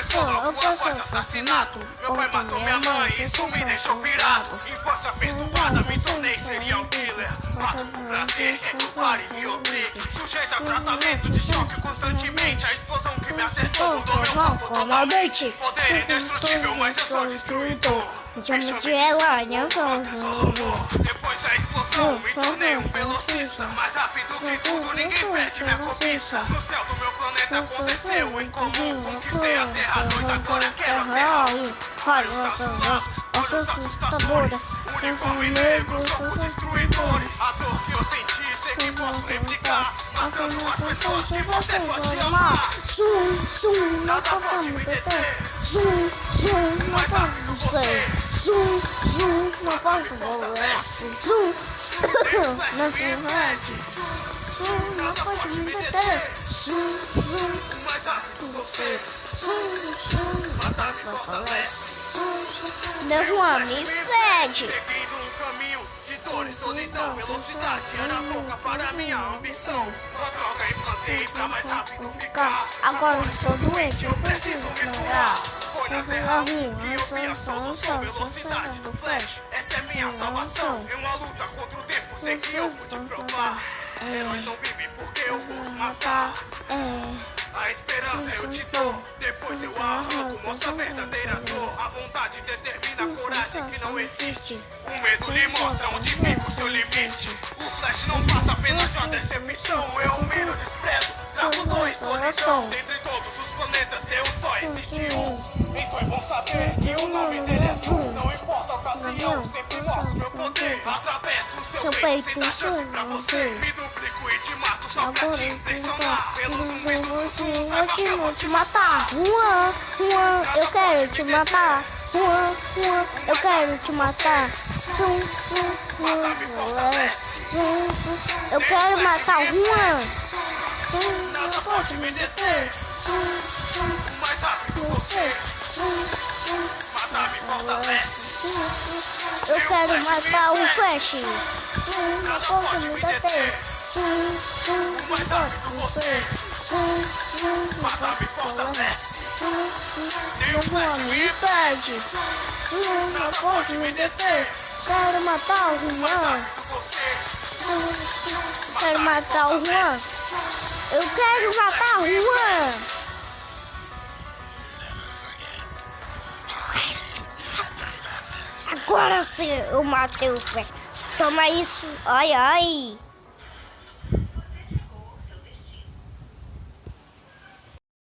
começou logo após o assassinato. Meu pai matou minha mãe, isso me deixou pirado. Infância perturbada, me tornei serial killer. Mato por prazer, quer que eu pare e me obrigue. Sujeito a tratamento de choque constantemente. A explosão que me acertou mudou meu corpo totalmente. Poder indestrutível, mas eu sou destruidor. Me chamo de Eloy, não sou desolador. Depois da explosão, me tornei um velocista. Mais rápido que tudo, ninguém perde minha cobiça. No céu do meu planeta aconteceu em comum. Conquistei a Terra 2, agora quero a Terra 1. Olhos assustadoras, uniforme negro, soco destruidores. A dor que eu senti, sei que posso replicar. Matando as pessoas que você pode amar. Nada pode me deter. Mais rápido você. Não pode voar. Não pode me deter. Mais rápido você. Matar me fortalece. Meu amigo pede. Seguindo um caminho de dor e solidão. Velocidade era pouca para minha ambição. A droga implantei pra mais rápido ficar. Agora eu estou doente, Eu preciso me curar. Foi na Terra 1 que eu vi a solução. Velocidade do Flash, essa é minha salvação. Em uma luta contra o tempo, sei que eu pude provar. Heróis não vivem porque eu vou os matar. A esperança eu te dou, depois eu arranco, mostra a verdadeira dor. A vontade determina a coragem que não existe. O medo lhe mostra onde fica o seu limite. O Flash não passa apenas de uma decepção. Eu humilho, desprezo, trago dor e solidão. Dentre todos os planetas Deus só existe um. Então é bom saber que o nome dele é Zoom. Não importa a ocasião, sempre mostro meu poder. Atravesso o seu peito sem dar chance pra você. Me duplico e te mato só pra te impressionar. Pelo zumbi do Zoom, saiba que eu vou te matar. Juan, eu quero te matar. Juan, eu quero te matar. Mata me fortalece. Eu quero matar o Juan. Nada pode me deter. Mais rápido você. Mata me fortalece. Eu quero matar o Flash. Nada pode me deter. Mais rápido você. Mata me fortalece. Nenhum flash me impede. Não pode me deter. Quero matar o Juan. Quero matar o Juan. Eu quero matar o Juan. Agora sim eu matei o Flash. Toma isso. Ai, ai.